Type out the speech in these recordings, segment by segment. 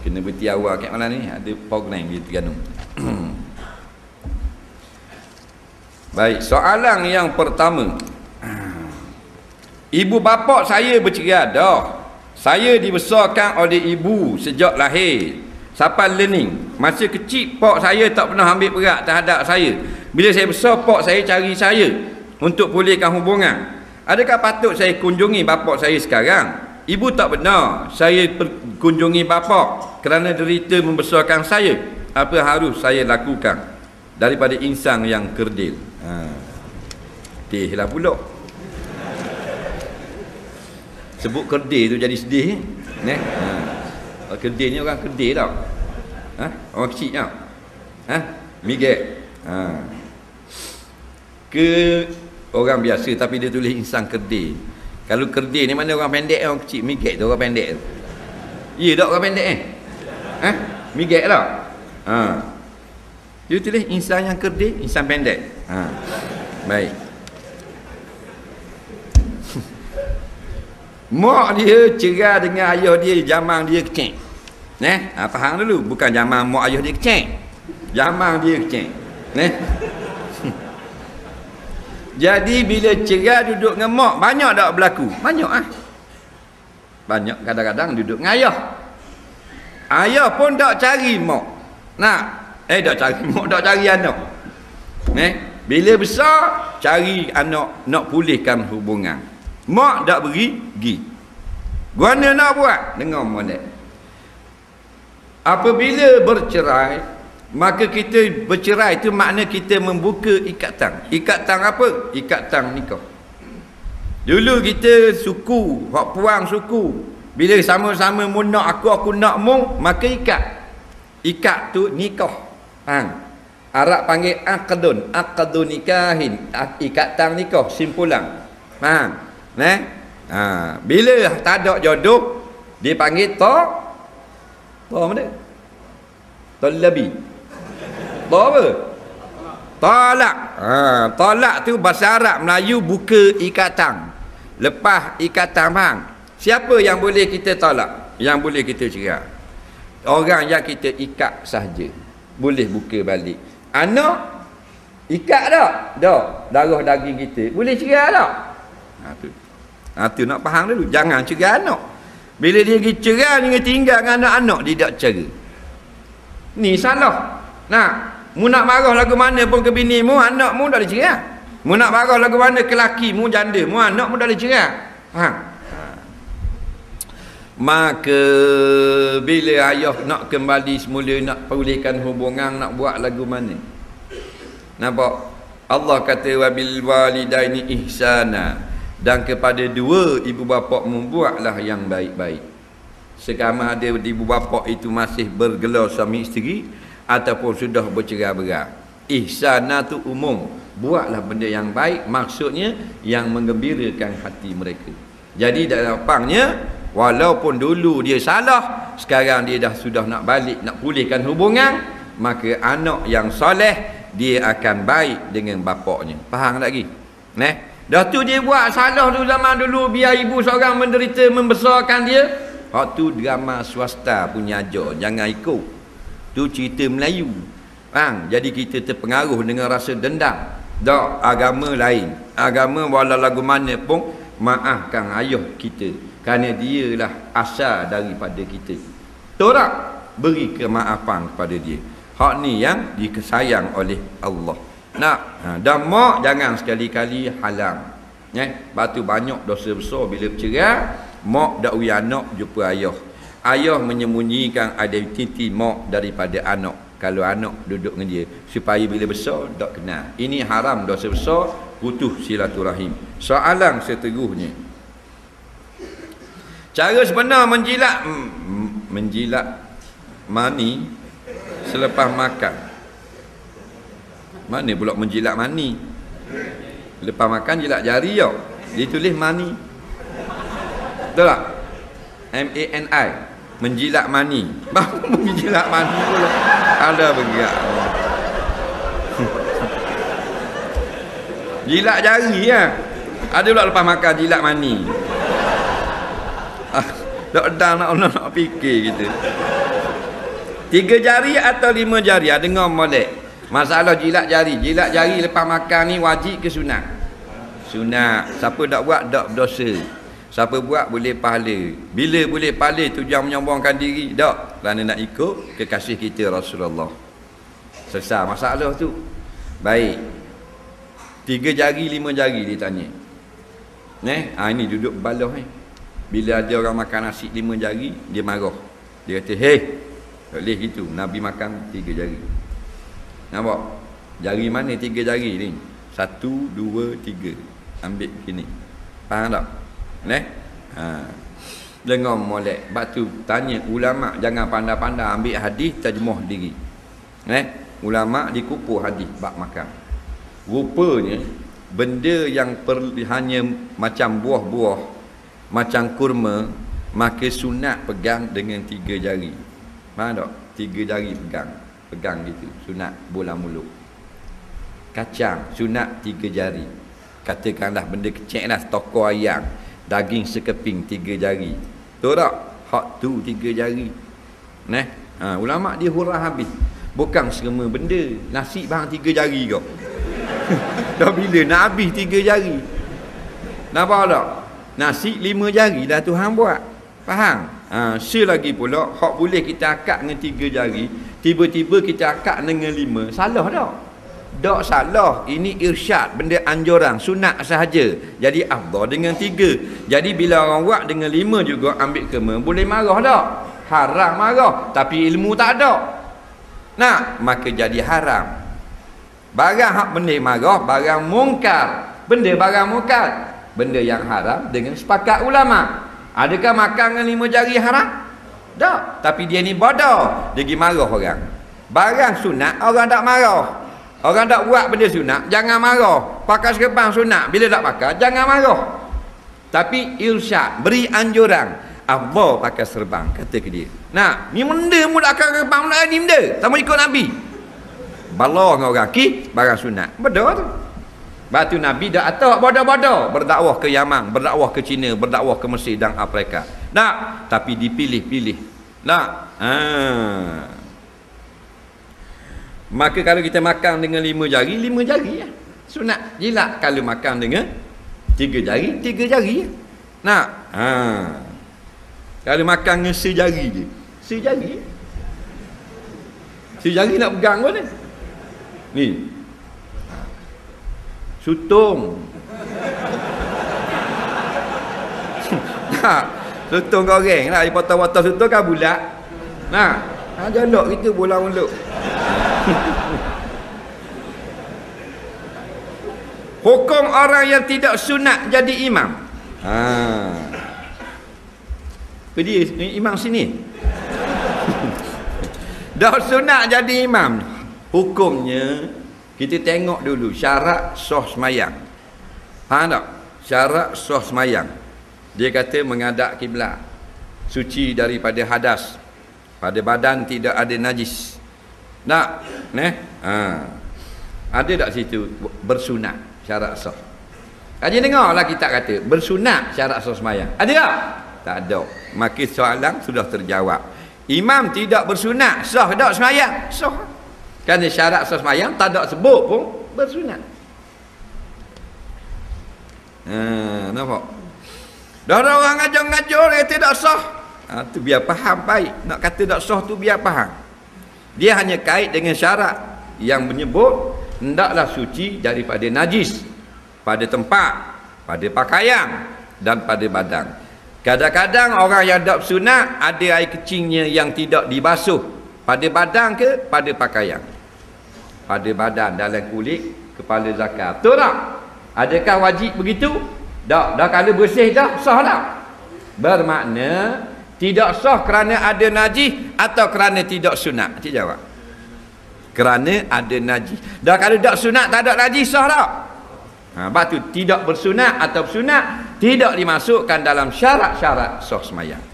Kena berhenti awal kat malam ni, ada program di Terengganu. Baik, soalan yang pertama. Ibu bapa saya bercerai dah. Saya dibesarkan oleh ibu sejak lahir sampai learning. Masa kecil pak saya tak pernah ambil berat terhadap saya. Bila saya besar pak saya cari saya untuk pulihkan hubungan. Adakah patut saya kunjungi bapa saya sekarang? Ibu tak benar saya kunjungi bapa kerana derita membesarkan saya. Apa harus saya lakukan daripada insan yang kerdil? Sedihlah pula. Sebut kerdil tu jadi sedih. Kerdil ni orang kerdil tau. Orang kecil tau. Migek. Ke orang biasa tapi dia tulis insan kerdil. Kalau kerdil ni mana orang pendek, orang kecil. Migek tu orang pendek tu. Ya tak orang pendek Migek tak? Dia tulis insan yang kerdil, insan pendek. Baik. Mak dia cerai dengan ayah dia zaman dia kecil. Faham dulu, bukan zaman mak ayah dia kecil. Zaman dia kecil. Jadi bila cerai duduk dengan mak, banyak tak berlaku? Banyak Banyak kadang-kadang duduk dengan ayah. Ayah pun tak cari mak. Tak cari mak, tak cari anak. Bila besar, cari anak nak pulihkan hubungan. Mak tak beri, pergi. Guana nak buat? Dengar molek. Apabila bercerai, maka kita bercerai itu makna kita membuka ikatan. Ikatan apa? Ikatan nikah. Dulu kita suku, hak puang suku. Bila sama-sama mu nak aku nak mu, maka ikat. Ikat tu nikah. Arab panggil aqdun, aqdun nikahin, ikatan nikah, simpulan. Bila tak ada jodoh, dia panggil mana? Talabi. Apa? Talak. Talak tu bahasa Arab Melayu buka ikatan. Lepas ikatan bang. Siapa yang boleh kita talak? Yang boleh kita cerai? Orang yang kita ikat sahaja. Boleh buka balik. Anak ikat tak? Tak. Darah daging kita. Boleh cerai tak? Tu nak faham dulu. Jangan cerai anak. Bila dia pergi cerai dengan tinggal dengan anak-anak, dia tak cerai. Ni salah. Mu nak marah lagu mana pun ke bini mu, anak mu dah dicerai. Mu nak marah lagu mana ke laki mu, janda mu, anak mu dah dicerai. Maka bila ayah nak kembali semula, nak pulihkan hubungan, nak buat lagu mana? Nampak? Allah kata wabil walidaini ihsana, dan kepada dua ibu bapa membuatlah yang baik-baik. Sekama ada ibu bapa itu masih bergelar suami isteri ataupun sudah bercerai-berai. Ihsana tu umum, buatlah benda yang baik, maksudnya yang menggembirakan hati mereka. Jadi lapangnya, walaupun dulu dia salah, sekarang dia sudah nak balik, nak pulihkan hubungan, maka anak yang soleh dia akan baik dengan bapaknya. Faham tak lagi? Dah tu dia buat salah tu zaman dulu, biar ibu seorang menderita membesarkan dia. Hak tu drama swasta punya ajar, jangan ikut. Tu cerita Melayu. Jadi kita terpengaruh dengan rasa dendam. Tak, agama lain. Agama walau lagu mana pun maafkan ayah kita, kerana dialah asal daripada kita. Tak, beri kemaafan kepada dia. Hak ni yang disayang oleh Allah. Dan mak jangan sekali-kali halang. Batu banyak dosa besar bila bercerai. Mak dak ui anak jumpa ayah. Ayah menyembunyikan identiti mak daripada anak. Kalau anak duduk dengan dia, supaya bila besar tak kenal. Ini haram, dosa besar, putus silaturahim. Soalan seterusnya, cara sebenar menjilat mani selepas makan. Mana pula menjilat mani? Lepas makan jilat jari tau. Ditulis mani. Betul tak? M-A-N-I. Menjilat mani. Baru menjilat mani pula. Ada bergerak. Jilat jari ya. Ada pula lepas makan jilat mani. Tak ada nak fikir kita. 3 jari atau 5 jari? Dengar molek. Masalah jilat jari. Jilat jari lepas makan ni wajib ke sunat? Sunat. Siapa tak buat tak berdosa. Siapa buat boleh pahala. Bila boleh pahala tujuan menyombongkan diri? Tak. Kerana nak ikut kekasih kita Rasulullah. Selesai masalah tu. Baik. 3 jari 5 jari dia tanya. Ini duduk balah ni. Bila ada orang makan nasi 5 jari, dia marah. Dia kata, "Hei, tak boleh gitu. Nabi makan 3 jari." Nampak? Jari mana 3 jari ni? 1, 2, 3. Ambil begini. Faham tak? Dengar molek. Sebab tu tanya ulama jangan pandai-pandai ambil hadis terjemah diri. Ulama dikumpul hadis bab makan. Rupanya benda yang hanya macam buah-buah, macam kurma, maka sunat pegang dengan 3 jari. Faham tak? 3 jari pegang gitu. Sunat bola mulut. Kacang sunat 3 jari. Katakanlah benda kecil lah, toko ayam, daging sekeping 3 jari. Tahu tak? Hak tu 3 jari. Ulama dia hurah habis. Bukan semua benda. Nasi bang 3 jari kau. Dah bila nak habis 3 jari. Nampak tak? Nasi 5 jari dah Tuhan buat. Faham? Selagi pula hak boleh kita akad dengan 3 jari, tiba-tiba kita akad dengan 5. Salah tak? Tak salah. Ini irsyad, benda anjuran, sunat sahaja. Jadi afdal dengan 3. Jadi bila orang buat dengan 5 juga ambil kema, boleh marah tak? Haram marah, tapi ilmu tak ada. Maka jadi haram. Barang hak benda marah, barang mungkar. Benda barang mungkar, benda yang haram dengan sepakat ulama. Adakah makan dengan 5 jari haram? Tak. Tapi dia ni bodoh, dia pergi marah orang. Barang sunat orang tak marah. Orang tak buat benda sunat, jangan marah. Pakai serban sunat, bila tak pakai, jangan marah. Tapi irsyad, beri anjuran. Afdal pakai serban, kata ke dia. Ni benda mu tak akan serban, ni benda. Tak mau ikut Nabi. Balah dengan orang, barang sunat. Betul tu. Batu Nabi dah atas bodoh-bodoh. Berdakwah ke Yaman, berdakwah ke China, berdakwah ke Mesir dan Afrika. Tapi dipilih-pilih. Maka kalau kita makan dengan 5 jari, 5 jari ya. Sunat jilat. Kalau makan dengan 3 jari, 3 jari ya. Kalau makan dengan sejari je, sejari. Sejari nak pegang pun ni. Sutong. Sutong goreng lah. Potong-potong sutong kan bulat. Jalok kita bola mulut. Hukum orang yang tidak sunat jadi imam. Dia imam sini. Dah sunat jadi imam. Hukumnya kita tengok dulu syarat sah semayang. Faham tak? Syarat sah semayang. Dia kata menghadap kiblat, suci daripada hadas, pada badan tidak ada najis. Ada tak situ bersunat syarat sah? Kaji dengarlah kita kata bersunat syarat sah semayang. Ada tak? Tak ada. Maka soalan sudah terjawab. Imam tidak bersunat, sah tak semayang? Sah. Kerana syarat sah semayang tak ada sebut pun bersunat. Nampak? Dah ada orang ngajar-ngajar dia kata tak sah. Tu biar faham baik. Nak kata tak sah tu biar faham. Dia hanya kait dengan syarat yang menyebut hendaklah suci daripada najis pada tempat, pada pakaian dan pada badan. Kadang-kadang orang yang tak sunat ada air kecingnya yang tidak dibasuh pada badan ke pada pakaian. Pada badan, dalam kulit, kepala zakar. Betul tak? Adakah wajib begitu? Tak. Dah kalau bersih dah, sah tak? Bermakna tidak sah kerana ada najis atau kerana tidak sunat? Cik jawab. Kerana ada najis. Dah kalau tak sunat tak ada najis, sah tak? Sebab tu tidak bersunat atau sunat tidak dimasukkan dalam syarat-syarat sah semayang.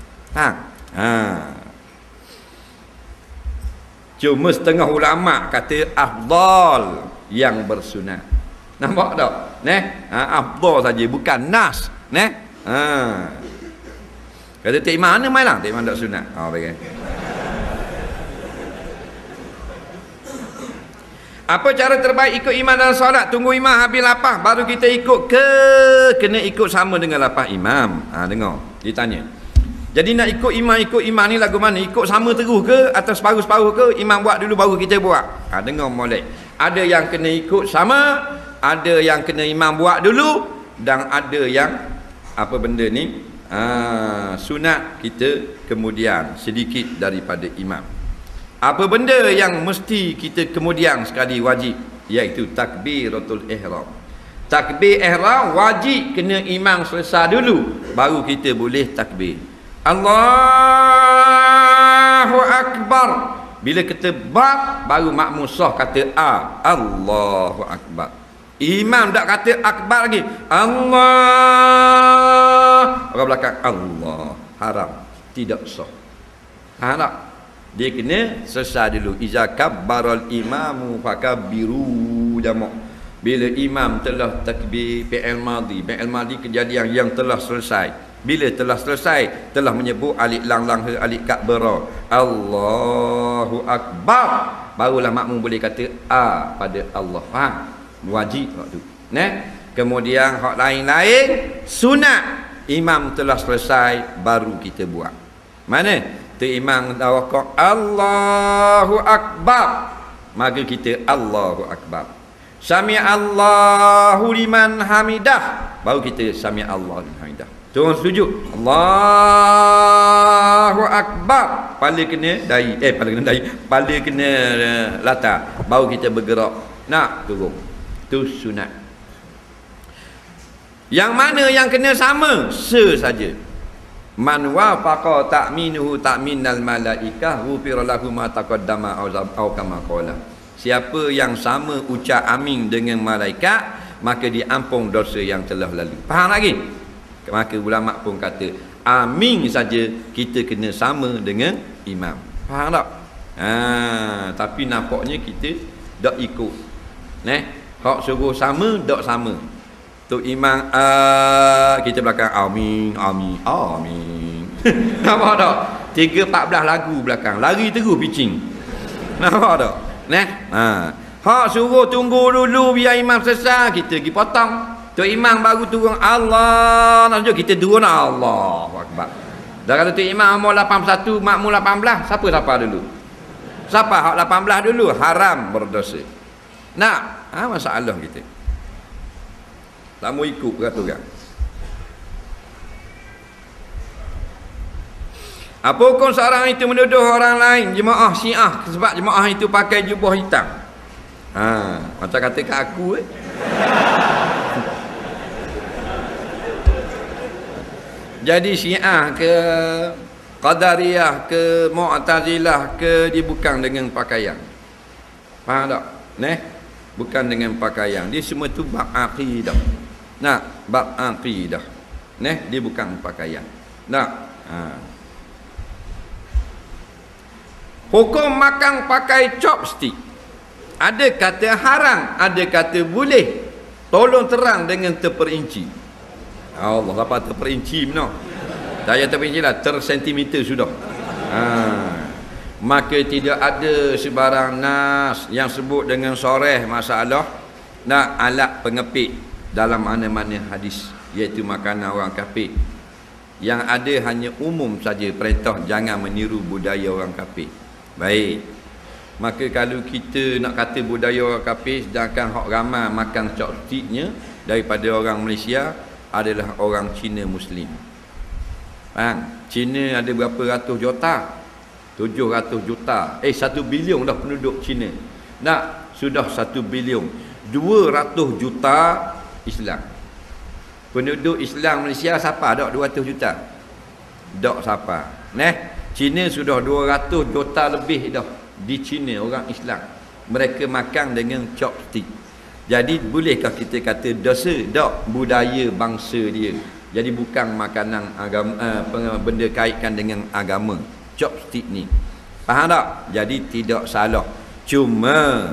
Cuma setengah ulama kata afdal yang bersunat. Nampak tak? Afdal saja, bukan nas. Kata tak imam mana main lah, tak imam tak sunat. Baik. Apa cara terbaik ikut imam dalam solat? Tunggu imam habis lapar baru kita ikut ke kena ikut sama dengan lapar imam? Dengar, ditanya. Jadi nak ikut imam ni lagu mana? Ikut sama terus ke atau separuh-separuh ke? Imam buat dulu baru kita buat. Dengar molek. Ada yang kena ikut sama, ada yang kena imam buat dulu, dan ada yang apa benda ni? Sunat kita kemudian sedikit daripada imam. Apa benda yang mesti kita kemudian sekali wajib? Iaitu takbiratul ihram. Takbir ihram wajib kena imam selesai dulu baru kita boleh takbir. Allahu Akbar. Bila kita bab baru makmum sah kata Allahu Akbar. Imam tak kata akbar lagi. Allah. Orang belakang Allah. Haram. Tidak sah. Haram. Dia kena selesai dulu. Iza kabbaral imamu fakabbiru jamak. Bila imam telah takbir fi'il madhi kejadian yang telah selesai. Bila telah selesai, telah menyebut alif lam lam he alif kabara. Allahu akbar. Barulah makmum boleh kata pada Allah. Faham? Wajib waktu. Kemudian hak lain-lain sunat. Imam telah selesai baru kita buat. Mana? Tu imam tawakal Allahu Akbar, maka kita Allahu Akbar. Sami Allahu liman hamidah, baru kita sami Allahu liman hamidah. Turun sujud Allahu Akbar, kepala kena dahi, kepala kena latar, baru kita bergerak nak turun. Tu sunat. Yang mana yang kena sama? Saja. Man wafaqa ta'minuhu ta'minal malaikah ghufira lahu ma taqaddama aw kama qala. Siapa yang sama ucap amin dengan malaikat, maka diampun dosa yang telah lalu. Faham lagi? Maka ulama pun kata amin saja kita kena sama dengan imam. Faham tak? Tapi nampaknya kita tak ikut. Hak suruh sama tak sama. Tu imam kita belakang amin. Nampak tak? 3-14 lagu belakang lari terus pitching. Nampak tak? Hak suruh tunggu dulu biar imam selesai, kita pergi potong. Tu imam baru turun Allah, nak kita turun Allahu Akbar. Dah kata tu imam umur 81, makmum 18, siapa dulu? Siapa hak 18 dulu? Haram, berdosa. Masalah kita. Tak mau ikut peraturan. Apa hukum seorang itu menuduh orang lain jemaah Syiah sebab jemaah itu pakai jubah hitam? Macam kata kat aku Jadi Syiah ke Qadariyah ke Mu'tazilah ke, dia bukan dengan pakaian. Faham tak? Bukan dengan pakaian. Dia semua tu bab akidah. Bab aqidah. Dia bukan pakaian. Hukum makan pakai chopstick. Ada kata haram, ada kata boleh. Tolong terang dengan terperinci. Allah, apa terperinci benar? Saya terperinci lah, tersentimeter sudah. Maka tidak ada sebarang nas yang sebut dengan soreh masalah alat pengepit dalam mana-mana hadis, iaitu makanan orang kafir. Yang ada hanya umum saja perintah jangan meniru budaya orang kafir. Baik. Maka kalau kita nak kata budaya orang kafir, sedangkan hak ramai makan chopsticknya daripada orang Malaysia adalah orang Cina Muslim. Cina ada berapa ratus juta? 700 juta. 1 bilion dah penduduk Cina. Sudah 1 bilion. 200 juta Islam. Penduduk Islam Malaysia siapa? Dak 200 juta. Dak siapa? Cina sudah 200 juta lebih dah di Cina orang Islam. Mereka makan dengan chopstick. Jadi bolehkah kita kata dosa? Dak, budaya bangsa dia. Jadi bukan makanan agama, benda kaitkan dengan agama. Chopstick ni. Faham tak? Jadi tidak salah. Cuma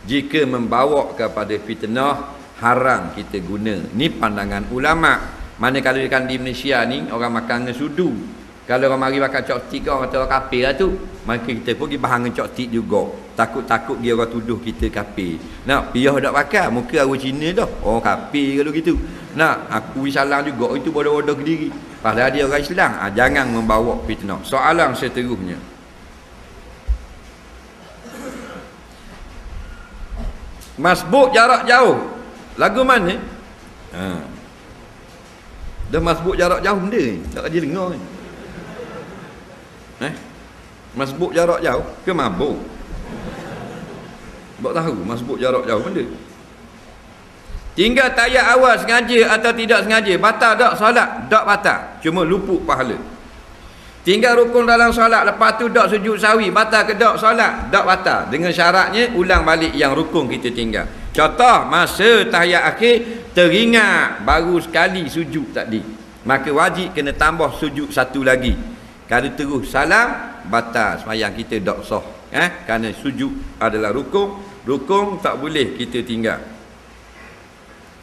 jika membawa kepada fitnah, haram kita guna. Ni pandangan ulama. Manakala kan di Malaysia ni orang makan dengan sudu. Kalau orang mari makan coktik kau kata orang kafir lah tu, maka kita pun pergi bahang coktik juga. Takut-takut dia orang tuduh kita kafir. Nak piyah dak pakai muka orang Cina dah. Orang kafir kalau gitu. Nak aku salam juga itu bodoh-bodoh ke diri. Padahal dia orang Islam. Jangan membawa fitnah. Soalan seterusnya. Masbuk jarak jauh. Lagu mana? Dah masbuk jarak jauh benda ni. Tak ada dengar ni. Masbuk jarak jauh ke mabuk? Bak tahu masbuk jarak jauh benda. Tinggal tayat awal sengaja atau tidak sengaja, batal tak solat? Tak batal, cuma luput pahala. Tinggal rukun dalam solat, lepas tu tak sujud sawi, batal ke tak solat? Tak batal, dengan syaratnya ulang balik yang rukun kita tinggal. Contoh, masa tahiyat akhir teringat baru sekali sujud tadi, maka wajib kena tambah sujud satu lagi. Kalau terus salam, batal sembahyang kita tak sah. Kerana sujud adalah rukun, rukun tak boleh kita tinggal.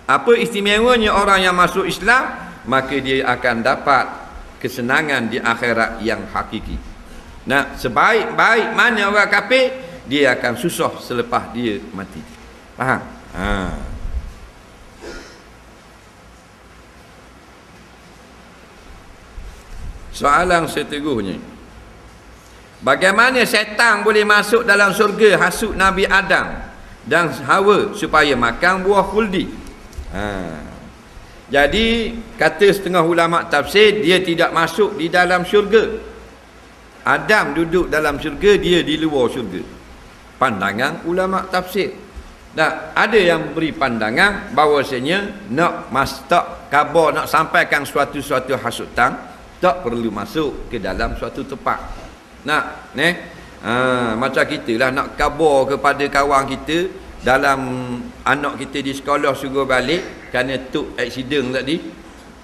Apa istimewanya orang yang masuk Islam? Maka dia akan dapat kesenangan di akhirat yang hakiki. Nah, sebaik-baik mana orang kafir, dia akan susah selepas dia mati. Faham? Soalan seterusnya. Bagaimana syaitan boleh masuk dalam syurga hasut Nabi Adam dan Hawa supaya makan buah khuldi? Jadi kata setengah ulama tafsir, dia tidak masuk di dalam syurga. Adam duduk dalam syurga, dia di luar syurga. Pandangan ulama tafsir. Nah, ada yang beri pandangan bahawasanya nak khabar nak sampaikan suatu hasutan, tak perlu masuk ke dalam suatu tempat. Nak macam kita lah nak khabar kepada kawan kita dalam anak kita di sekolah suruh balik kerana tuk aksiden tadi,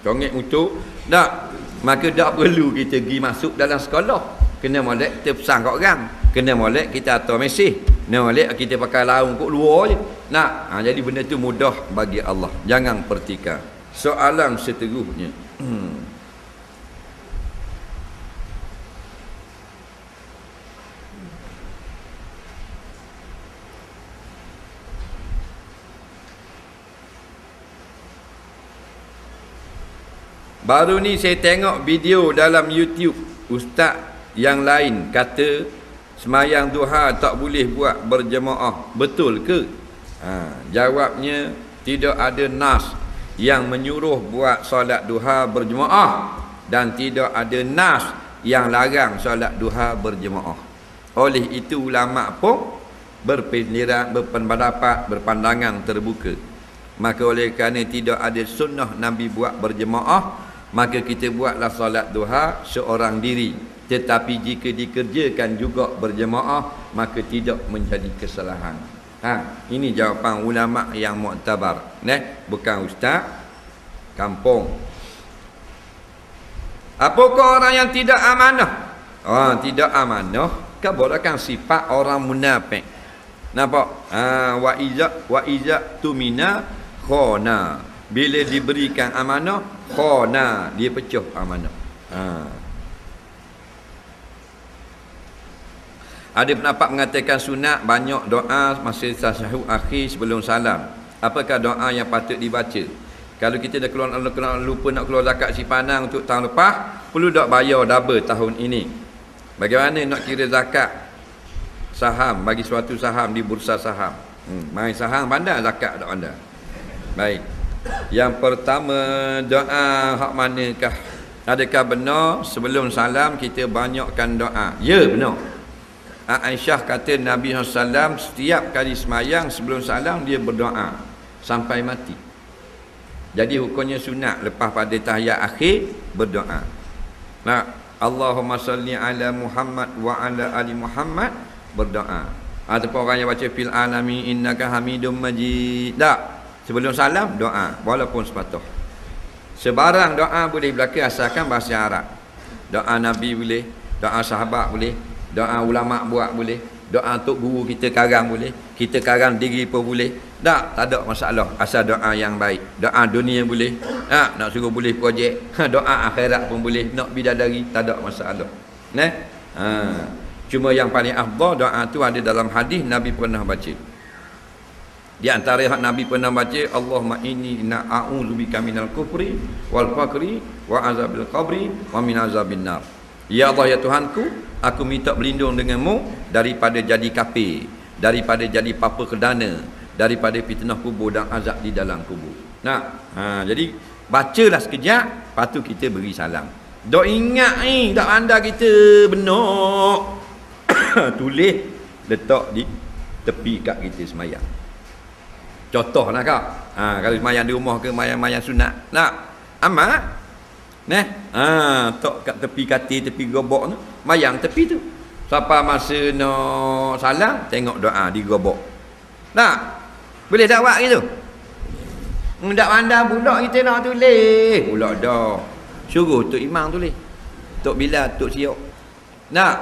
congek motor, tak, maka tak perlu kita pergi masuk dalam sekolah. Kena molek kita pesan kat orang, kena molek kita hantar mesej, kena molek kita pakai laung kat luar je. Nak jadi benda tu mudah bagi Allah. Jangan pertikaikan. Soalan seterusnya. Baru ni saya tengok video dalam YouTube ustaz yang lain kata semayang duha tak boleh buat berjemaah. Betul ke? Jawabnya tidak ada nas yang menyuruh buat solat duha berjemaah dan tidak ada nas yang larang solat duha berjemaah. Oleh itu ulama pun berpendapat, berpandangan terbuka. Maka oleh kerana tidak ada sunnah Nabi buat berjemaah, maka kita buatlah solat duha seorang diri. Tetapi jika dikerjakan juga berjemaah, maka tidak menjadi kesalahan. Ini jawapan ulama yang muktabar, bukan ustaz kampung. Apakah orang yang tidak amanah? Orang tidak amanah keburukan sifat orang munafik. Nampak? Wa iza tumina khona. Bila diberikan amanah, khona, dia pecah amanah. Ada pendapat mengatakan sunat banyak doa masa tasyahud akhir sebelum salam. Apakah doa yang patut dibaca? Kalau kita dah lupa nak keluar zakat simpanan untuk tahun lepas, perlu tak bayar double tahun ini? Bagaimana nak kira zakat saham bagi suatu saham di bursa saham? Main saham pandai, zakat tak pandai. Baik. Yang pertama, doa hak manakah? Adakah benar sebelum salam kita banyakkan doa? Ya, benar. Aisyah kata Nabi SAW setiap kali semayang sebelum salam dia berdoa sampai mati. Jadi hukumnya sunat lepas pada tahiyat akhir berdoa. Allahumma salli ala Muhammad wa ala ali Muhammad, berdoa. Ataupun orang yang baca fil alamin innaka hamidum majid, tak, sebelum salam doa walaupun sepatah. Sebarang doa boleh berlaku asalkan bahasa Arab. Doa Nabi boleh, doa sahabat boleh, doa ulama buat boleh, Doa tok guru kita karang boleh, kita karang diri pun boleh. Tak ada masalah. Asal doa yang baik. Doa dunia boleh. Nak suruh boleh projek. Doa akhirat pun boleh. Nak bidadari, tak ada masalah. Nah. Cuma yang paling afdal doa tu ada dalam hadis Nabi pernah baca. Di antara hak Nabi pernah baca, Allahumma inni a'udzubika minal kufri wal faqri wa azabil qabri wa min azabin nar. Ya Allah, ya Tuhanku, aku minta berlindung denganmu daripada jadi kafir, daripada jadi papa kedana, daripada fitnah kubur dan azab di dalam kubur. Nah, jadi bacalah sekejap, lepas tu kita beri salam. Dok ingat ni, tak anda kita benar. Tulis, letak di tepi kat kita semayang. Contoh lah kau. Kalau semayang di rumah ke semayang sunat. Nak? Amat. Nah, tok kat tepi katil, tepi gobok tu, mayang tepi tu. Siapa masa nak salam, tengok doa di gobok. Tak? Boleh tak buat gitu? Ndak pandai budak kita nak tulis. Pula dah. Suruh Tok Imam tulis. Tok Bilal, Tok Siok. Nak?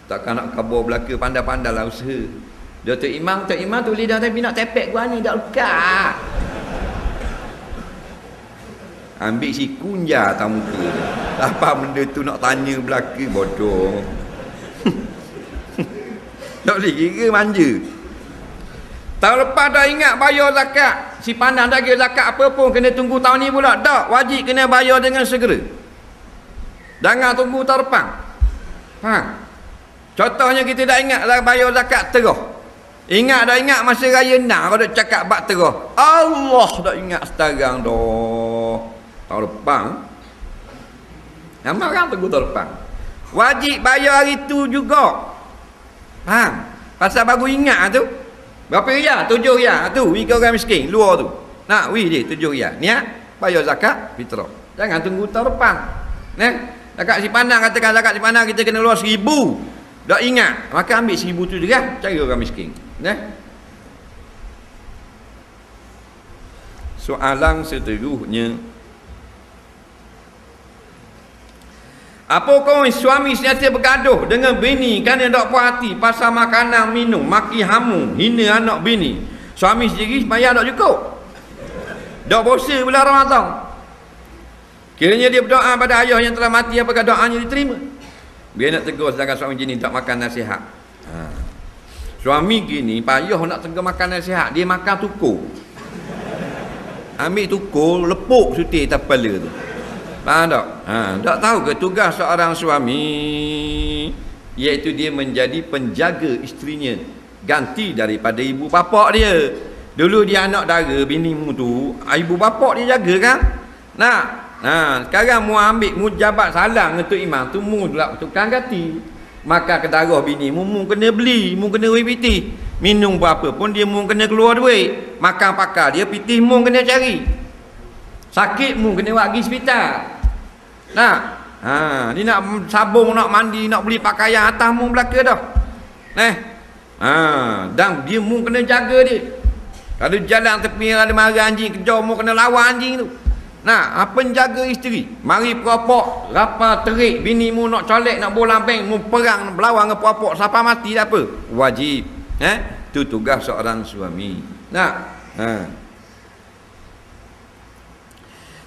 Takkan nak kabur belaka, pandai-pandai lah usaha. Dia Tok Imam tulis dah tapi nak tepek gua ni tak lekat. Ambil si kunja atas muka dia. Apa benda tu nak tanya belaka, bodoh. Tak boleh kira manja. Tahun lepas dah ingat bayar zakat. Si pandang dah kira zakat apa pun kena tunggu tahun ni pula. Tak, wajib kena bayar dengan segera. Jangan tunggu tahun depan. Contohnya kita dah ingat dah bayar zakat terah. Ingat dah ingat masa raya nak kalau cakap bak terah. Allah dah ingat sekarang dah. Tahun depan ramai orang tunggu tahun depan. Wajib bayar hari tu juga. Faham? Pasal baru ingat tu. Berapa riyal? 7 riyal tu. Wi ke orang miskin luar tu. Nak wi dia 7 riyal. Niat bayar zakat fitrah. Jangan tunggu tahun depan. Zakat si pandang, katakan zakat si pandang kita kena luar 1000. Tak ingat. Maka ambil 1000 tu juga cari orang miskin. Soalan seterusnya, apakah suami sentiasa bergaduh dengan bini kerana tak puas hati pasal makanan minum, maki hamu, hina anak bini. Suami sendiri sembahyang tak cukup. Tak puasa bulan Ramadan. Kiranya dia berdoa pada ayah yang telah mati, apakah doanya diterima? Dia nak tegur sedangkan suami gini tak makan nasihat. Suami gini payah nak tegur makan nasihat, dia makan tukur. Ambil tukur, lepuk sutir atas kepala tu. Faham tak? Tak tahu ke tugas seorang suami iaitu dia menjadi penjaga isterinya, ganti daripada ibu bapak dia. Dulu dia anak dara binimu tu, ibu bapak dia jaga kan? Sekarang mu ambil mu jabat salam dengan Tok Imam tu, mu pula tukang ganti. Maka kedarah binimu mu kena beli, mu kena beri pitih. Minum apa pun dia mu kena keluar duit. Makan pakar dia pitih mu kena cari. Sakit mu kena buat pergi hospital. Ni nak sabung, nak mandi, nak beli pakaian atas mu belaka dah. Dan dia mu kena jaga dia. Kalau jalan tepi ada marah anjing kejar, mu kena lawan anjing tu. Apa jaga isteri? Mari peropok, rapa terik bini mu nak colek, nak bola bank, mu perang berlawan dengan peropok, siapa mati tak apa. Wajib. Itu tugas seorang suami.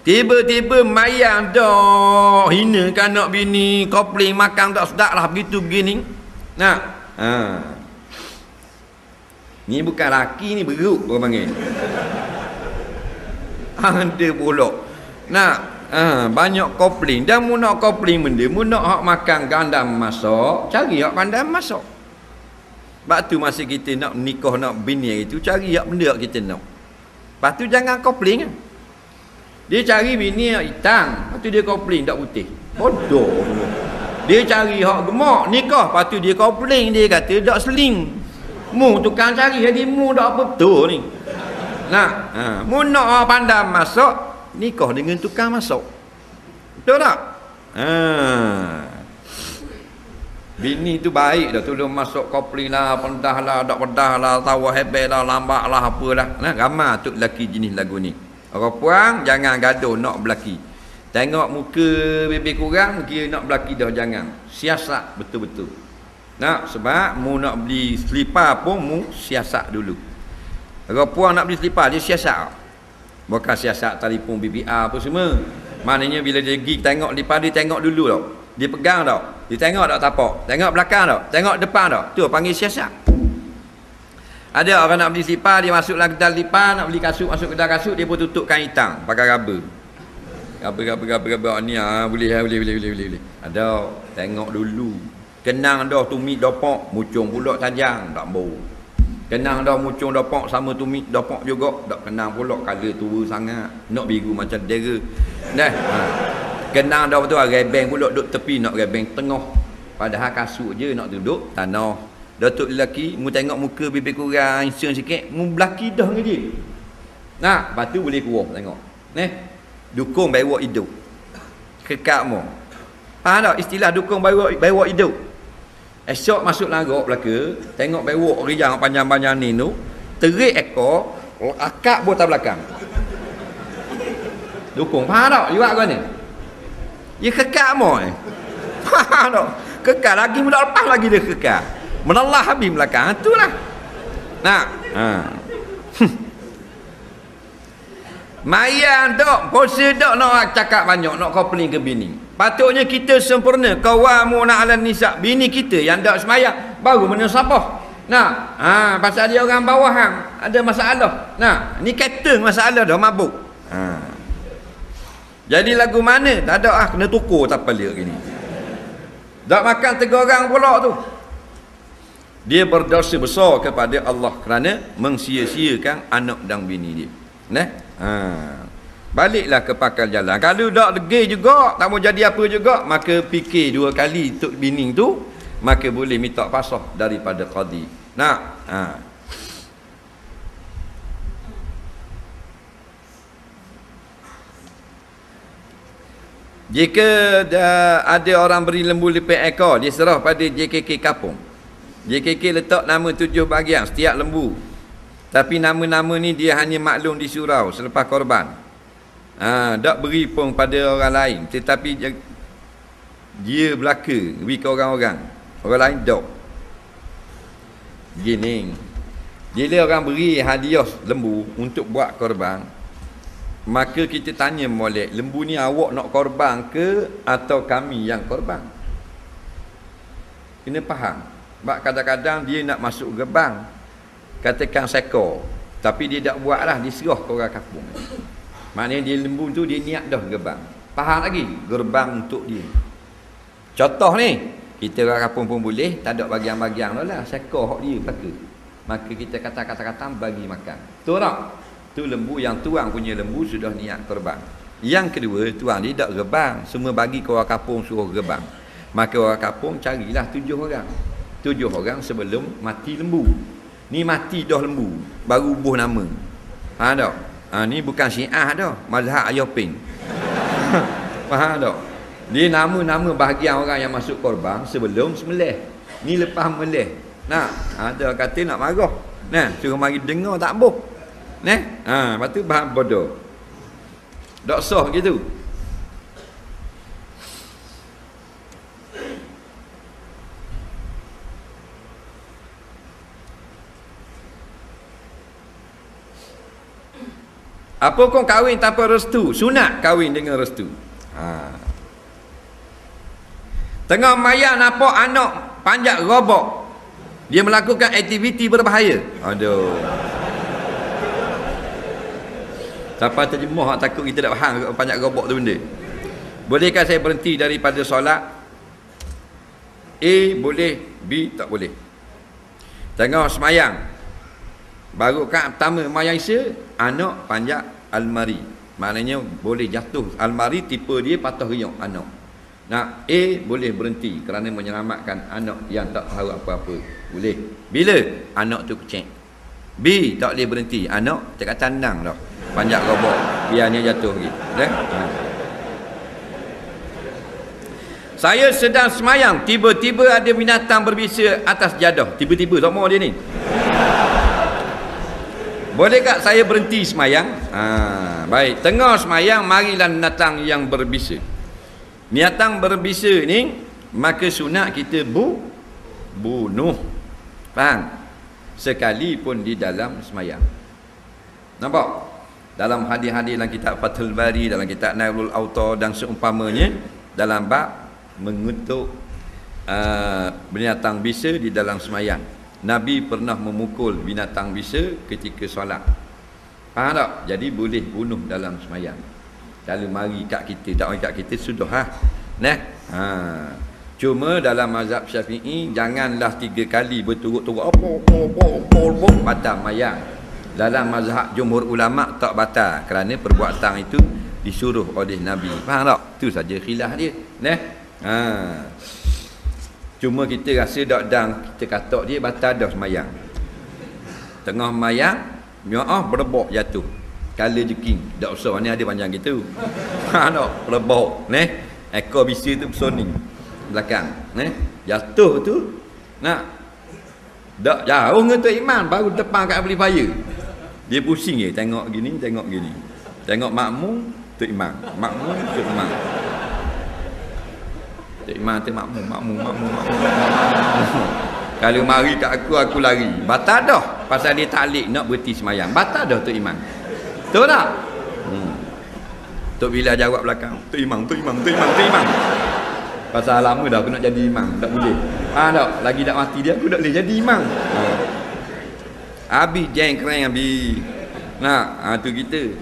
Tiba-tiba mayang dah hinakan anak bini, kopling makan tak sedap lah begitu begini. Ni bukan laki ni, beruk orang panggil. Ada pula. Banyak kopling. Dan mu nak kopling benda, mu nak hak makan gandam masak, cari hak pandai masak. Sebab tu masa kita nak nikah, nak bini itu, cari hak benda kita nak. Lepas tu jangan kopling kan. Dia cari bini yang hitam, lepas tu dia kopling tak putih. Bodoh. Dia cari hak gemak nikah, lepas tu dia kopling, dia kata tak seling. Mu tukang cari, jadi mu tak apa betul ni. Mu nak pandai masak, nikah dengan tukang masak. Betul tak? Bini tu baik dah, tolong masuk kopling lah, pendah lah, tak pendah lah, tawa hebel lah, lambat lah, apalah. Ramai tu lelaki jenis lagu ni. Orang puang jangan gaduh nak berlaki. Tengok muka bebek kurang, kira nak belaki dah jangan. Siasat betul-betul. Nak, sebab mu nak beli selipar pun mu siasat dulu. Kalau puan nak beli selipar, dia siasat. Bukan siasat telefon BBR apa semua. Maknanya bila dia pergi tengok selipar, dia tengok dulu tau. Dia pegang tau. Dia tengok tak tapak. Tengok belakang tau. Tengok depan tau. Tu panggil siasat. Ada orang nak beli selipar, dia masuk dalam kedai selipar, nak beli kasut, masuk kedai kasut, dia pun tutup kain hitam pakai rubber. Rubber ni boleh. Ada, tengok dulu. Kenang dah tumit dopok, mucung pula tajam, tak bau. Kenang dah mucung dopok sama tumit dopok juga, tak kenang pula color tua sangat, nak biru macam dera. Dah. Kenang dah betul rebeng pula duduk tepi, nak rebeng tengah. Padahal kasut je nak duduk tanah. Datuk lelaki, mu tengok muka bibir kurang, insya sikit, mu belaki dah dengan dia. Nah, lepas tu boleh keluar tengok. Dukung bewak hidup. Kekak mu. Faham tak istilah dukung bewak hidup? Esok masuk larok belaka, tengok bewak riang panjang-panjang ni tu, terik ekor, akak botak belakang. Dukung. Faham tak? Juga kau ni? Ya kekak mu. Faham tak? Kekak lagi mudah lepas lagi dia kekak. Menalah habis belakang. Itulah. Nah. Mayang dok, puasa dok nak cakap banyak, nak komplain ke bini. Patutnya kita sempurna. Qawwamuna 'alan nisa. Bini kita yang dak semayang baru menasabah. Nah, pasal dia orang bawahan ada masalah. Nah, ni kata masalah dah mabuk. Jadi lagu mana? Tak ada kena tukar tak apa lirik ni. Dak makan 3 orang pula tu. Dia berdosa besar kepada Allah kerana mengsia-siakan anak dan bini dia. Baliklah ke pakal jalan. Kalau tak degil juga, tak mau jadi apa juga, maka fikir 2 kali untuk bini tu, maka boleh minta pasrah daripada qadi. Jika ada orang beri lembu lepek ekor, dia serah pada JKK Kapung. JKK letak nama 7 bahagian setiap lembu. Tapi nama-nama ni dia hanya maklum di surau selepas korban. Tak beri pun pada orang lain. Tetapi dia belaka beri ke orang-orang. Orang lain tak. Gini. Bila orang beri hadiah lembu untuk buat korban, maka kita tanya molek, lembu ni awak nak korban ke atau kami yang korban? Kena faham. Sebab kadang-kadang dia nak masuk gerbang, katakan sekor, tapi dia tak buat lah, dia serah ke orang kampung. Maknanya dia lembu tu dia niat dah gerbang. Faham lagi? Gerbang untuk dia. Contoh ni, kita orang kampung pun boleh, tak ada bagian-bagian lah, sekor hak dia belaka. Maka kita kata-kata bagi makan. Tu tak? Tu lembu yang tuang punya lembu sudah niat korban. Yang kedua, tuang dia tak gerbang, semua bagi ke orang kampung suruh gerbang. Maka orang kampung carilah 7 orang. 7 orang sebelum mati lembu. Ni mati dah lembu, baru buh nama. Faham tak? Ni bukan Syiah dah, mazhab Ayopin. Faham tak? Dia nama-nama bahagian orang yang masuk korban sebelum sembelih. Ni lepas melih. Ada kata nak marah. Suruh mari dengar tak boh. Lepas tu bahan bodoh. Tak sah gitu. Apa kau kahwin tanpa restu? Sunat kahwin dengan restu. Tengah mayang nampak anak panjat robok, dia melakukan aktiviti berbahaya. Aduh. Siapa terjemah takut kita tak faham panjat robok tu benda. Bolehkah saya berhenti daripada solat? A boleh, B tak boleh. Tengah semayang, baru kat pertama mayang Isya, anak panjat almari. Maknanya boleh jatuh almari, tipe dia patah riuk anak. A boleh berhenti kerana menyelamatkan anak yang tak tahu apa-apa. Boleh. Bila anak tu kecek. B tak boleh berhenti, anak cakap tandang dah panjat robok, biarnya jatuh lagi. Saya sedang semayang, tiba-tiba ada binatang berbisa atas jadah. Tiba-tiba tak mau dia ni. Boleh tak saya berhenti semayang? Baik, tengah semayang marilah binatang yang berbisa. Binatang berbisa ni maka sunat kita bunuh. Faham? Sekalipun di dalam semayang. Nampak? Dalam hadis-hadis dalam kitab Fathul Bari, dalam kitab Nailul Autar dan seumpamanya, dalam bab mengutuk binatang bisa di dalam semayang. Nabi pernah memukul binatang bisa ketika solat. Faham tak? Jadi boleh bunuh dalam semayang. Kalau mari kat kita, tak mari kat kita sudah Cuma dalam mazhab Syafi'i janganlah 3 kali berturut-turut batal mayang. Dalam mazhab jumhur ulama tak batal kerana perbuatan itu disuruh oleh Nabi. Faham tak? Itu saja khilaf dia. Cuma kita rasa dan kita kata dia batal dah semayang. Tengah mayang, berebok jatuh. Kala jeking, tak usah ni ada panjang gitu. Faham tak? Berebok, ekor bisa tu bersoning belakang, jatuh tu nak dak jauh dengan Tok Iman baru depan kat amplifier. Dia pusing tengok gini, tengok makmum Tok Iman, makmum Tok Iman. Tok Iman tu makmum. Kalau mari kat aku lari. Batal dah pasal dia taklid nak berhenti semayang. Batal dah Tok Iman. Betul tak? Tok Bila jawab belakang, Tok Iman. Pasal lama dah aku nak jadi imam, tak boleh. Tak, lagi tak mati dia aku tak boleh jadi imam. Habis jeng kereng habis. Tu kita.